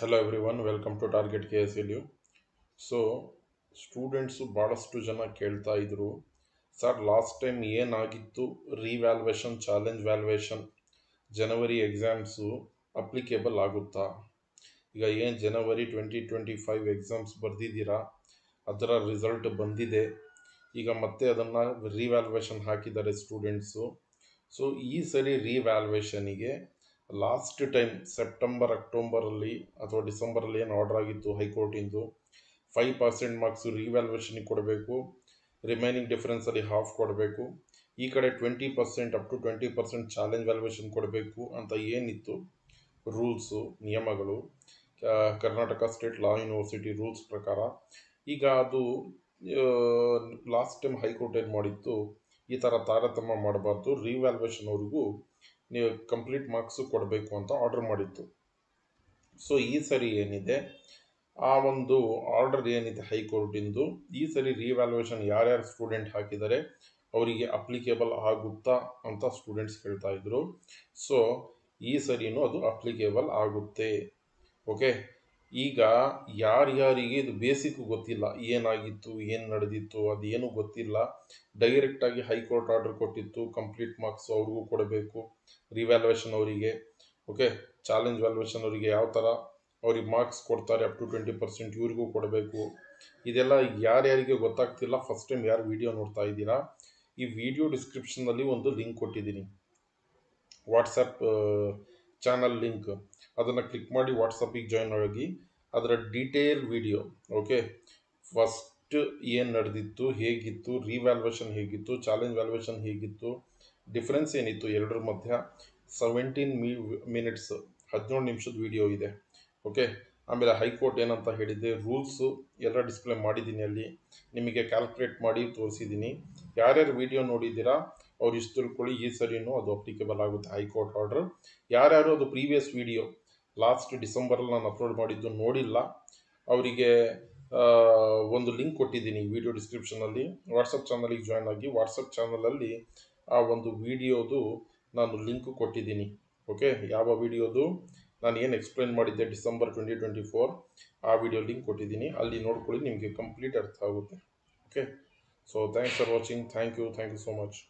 Hello everyone, welcome to Target KSLU. So students ಭಾಳಷ್ಟು ಜನ ಕೇಳ್ತಾ ಇದ್ರು, ಸರ್ ಲಾಸ್ಟ್ ಟೈಮ್ ಏನಾಗಿತ್ತು ರಿವ್ಯಾಲ್ಯೂಯೇಷನ್ ಚಾಲೆಂಜ್ ವ್ಯಾಲ್ಯೂಯೇಷನ್ ಜನವರಿ ಎಕ್ಸಾಮ್ಸು ಅಪ್ಲಿಕೇಬಲ್ ಆಗುತ್ತಾ? ಈಗ ಏನು ಜನವರಿ 2025 ಎಕ್ಸಾಮ್ಸ್ ಬರೆದಿದ್ದೀರಾ, ಅದರ ರಿಸಲ್ಟ್ ಬಂದಿದೆ. ಈಗ ಮತ್ತೆ ಅದನ್ನು ರಿವ್ಯಾಲ್ಯೂಯೇಷನ್ ಹಾಕಿದ್ದಾರೆ ಸ್ಟೂಡೆಂಟ್ಸು. ಸೊ ಈ ಸರಿ ರಿವ್ಯಾಲ್ಯೂಯೇಷನಿಗೆ ಲಾಸ್ಟ್ ಟೈಮ್ ಸೆಪ್ಟೆಂಬರ್ ಅಕ್ಟೋಬರಲ್ಲಿ ಅಥವಾ ಡಿಸೆಂಬರಲ್ಲಿ ಏನು ಆರ್ಡರ್ ಆಗಿತ್ತು ಹೈಕೋರ್ಟಿಂದು, 5% ಮಾರ್ಕ್ಸ್ ರಿವ್ಯಾಲ್ಯೂಯೇಷನಿಗೆ ಕೊಡಬೇಕು, ರಿಮೈನಿಂಗ್ ಡಿಫರೆನ್ಸಲ್ಲಿ ಹಾಫ್ ಕೊಡಬೇಕು, ಈ ಕಡೆ 20% ಅಪ್ ಟು 20% ಚಾಲೆಂಜ್ ವ್ಯಾಲ್ಯೂಯೇಷನ್ ಕೊಡಬೇಕು ಅಂತ ಏನಿತ್ತು ರೂಲ್ಸು ನಿಯಮಗಳು, ಕರ್ನಾಟಕ ಸ್ಟೇಟ್ ಲಾ ಯೂನಿವರ್ಸಿಟಿ ರೂಲ್ಸ್ ಪ್ರಕಾರ. ಈಗ ಅದು ಲಾಸ್ಟ್ ಟೈಮ್ ಹೈಕೋರ್ಟ್ ಏನು ಮಾಡಿತ್ತು, ಈ ಥರ ತಾರತಮ್ಯ ಮಾಡಬಾರ್ದು, ರಿವ್ಯಾಲ್ಯೂಯೇಷನ್ವರೆಗೂ ನೀವು ಕಂಪ್ಲೀಟ್ ಮಾರ್ಕ್ಸು ಕೊಡಬೇಕು ಅಂತ ಆರ್ಡರ್ ಮಾಡಿತ್ತು. ಸೊ ಈ ಸರಿ ಏನಿದೆ, ಆ ಒಂದು ಆರ್ಡರ್ ಏನಿದೆ ಹೈಕೋರ್ಟಿಂದು, ಈ ಸರಿ ರಿವ್ಯಾಲ್ಯೂಯೇಷನ್ ಯಾರ್ಯಾರು ಸ್ಟೂಡೆಂಟ್ ಹಾಕಿದ್ದಾರೆ ಅವರಿಗೆ ಅಪ್ಲಿಕೇಬಲ್ ಆಗುತ್ತಾ ಅಂತ ಸ್ಟೂಡೆಂಟ್ಸ್ ಕೇಳ್ತಾ ಇದ್ರು. ಸೊ ಈ ಸರಿನೂ ಅದು ಅಪ್ಲಿಕೇಬಲ್ ಆಗುತ್ತೆ. ಓಕೆ, ಈಗ ಯಾರ್ಯಾರಿಗೆ ಇದು ಬೇಸಿಕ್ ಗೊತ್ತಿಲ್ಲ, ಏನಾಗಿತ್ತು ಏನು ನಡೆದಿತ್ತು ಅದೇನು ಗೊತ್ತಿಲ್ಲ, ಡೈರೆಕ್ಟಾಗಿ ಹೈಕೋರ್ಟ್ ಆರ್ಡರ್ ಕೊಟ್ಟಿತ್ತು ಕಂಪ್ಲೀಟ್ ಮಾರ್ಕ್ಸ್ ಅವ್ರಿಗೂ ಕೊಡಬೇಕು, ರಿವ್ಯಾಲ್ಯೂಯೇಷನ್ ಅವರಿಗೆ, ಓಕೆ, ಚಾಲೆಂಜ್ ವ್ಯಾಲ್ಯೂಯೇಷನ್ ಅವರಿಗೆ ಯಾವ ಥರ ಅವ್ರಿಗೆ ಮಾರ್ಕ್ಸ್ ಕೊಡ್ತಾರೆ ಅಪ್ ಟು 20% ಇವ್ರಿಗೂ ಕೊಡಬೇಕು, ಇದೆಲ್ಲ ಯಾರ್ಯಾರಿಗೆ ಗೊತ್ತಾಗ್ತಿಲ್ಲ, ಫಸ್ಟ್ ಟೈಮ್ ಯಾರು ವಿಡಿಯೋ ನೋಡ್ತಾ ಇದ್ದೀರಾ, ಈ ವಿಡಿಯೋ ಡಿಸ್ಕ್ರಿಪ್ಷನ್ನಲ್ಲಿ ಒಂದು ಲಿಂಕ್ ಕೊಟ್ಟಿದ್ದೀನಿ, ವಾಟ್ಸಪ್ ಚಾನಲ್ ಲಿಂಕ್, ಅದನ್ನು ಕ್ಲಿಕ್ ಮಾಡಿ ವಾಟ್ಸಪ್ಪಿಗೆ ಜಾಯ್ನ್ ಆಗಿ ಅದರ ಡೀಟೇಲ್ ವಿಡಿಯೋ, ಓಕೆ, ಫಸ್ಟ್ ಏನು ನಡೆದಿತ್ತು, ಹೇಗಿತ್ತು, ರಿವ್ಯಾಲ್ಯೂಯೇಷನ್ ಹೇಗಿತ್ತು, ಚಾಲೆಂಜ್ ವ್ಯಾಲ್ಯೂಯೇಷನ್ ಹೇಗಿತ್ತು, ಡಿಫ್ರೆನ್ಸ್ ಏನಿತ್ತು ಎರಡರ ಮಧ್ಯ, 17 ಮಿನಿಟ್ಸ್ 17 ನಿಮಿಷದ ವಿಡಿಯೋ ಇದೆ. ಓಕೆ, ಆಮೇಲೆ ಹೈಕೋರ್ಟ್ ಏನಂತ ಹೇಳಿದೆ, ರೂಲ್ಸು ಎಲ್ಲ ಡಿಸ್ಪ್ಲೇ ಮಾಡಿದ್ದೀನಿ, ಅಲ್ಲಿ ನಿಮಗೆ ಕ್ಯಾಲ್ಕುಲೇಟ್ ಮಾಡಿ ತೋರಿಸಿದ್ದೀನಿ. ಯಾರ್ಯಾರು ವಿಡಿಯೋ ನೋಡಿದ್ದೀರಾ ಅವ್ರು ಇಷ್ಟು ತಿಳ್ಕೊಳ್ಳಿ, ಈ ಸರಿನೂ ಅದು ಅಪ್ಲಿಕೇಬಲ್ ಆಗುತ್ತೆ ಹೈಕೋರ್ಟ್ ಆರ್ಡರ್. ಯಾರ್ಯಾರು ಅದು ಪ್ರೀವಿಯಸ್ ವಿಡಿಯೋ ಲಾಸ್ಟ್ ಡಿಸೆಂಬರಲ್ಲಿ ನಾನು ಅಪ್ಲೋಡ್ ಮಾಡಿದ್ದು ನೋಡಿಲ್ಲ, ಅವರಿಗೆ ಒಂದು ಲಿಂಕ್ ಕೊಟ್ಟಿದ್ದೀನಿ ವಿಡಿಯೋ ಡಿಸ್ಕ್ರಿಪ್ಷನಲ್ಲಿ, ವಾಟ್ಸಪ್ ಚಾನಲಿಗೆ ಜಾಯ್ನ್ ಆಗಿ ವಾಟ್ಸಪ್ ಚಾನಲಲ್ಲಿ ಆ ಒಂದು ವಿಡಿಯೋದು ನಾನು ಲಿಂಕ್ ಕೊಟ್ಟಿದ್ದೀನಿ. ಓಕೆ, ಯಾವ ವಿಡಿಯೋದು ನಾನು ಏನು ಎಕ್ಸ್ಪ್ಲೈನ್ ಮಾಡಿದ್ದೆ ಡಿಸೆಂಬರ್ 2024 ಆ ವಿಡಿಯೋ ಲಿಂಕ್ ಕೊಟ್ಟಿದ್ದೀನಿ, ಅಲ್ಲಿ ನೋಡ್ಕೊಳ್ಳಿ, ನಿಮಗೆ ಕಂಪ್ಲೀಟ್ ಅರ್ಥ ಆಗುತ್ತೆ. Okay, so thanks for watching, thank you so much.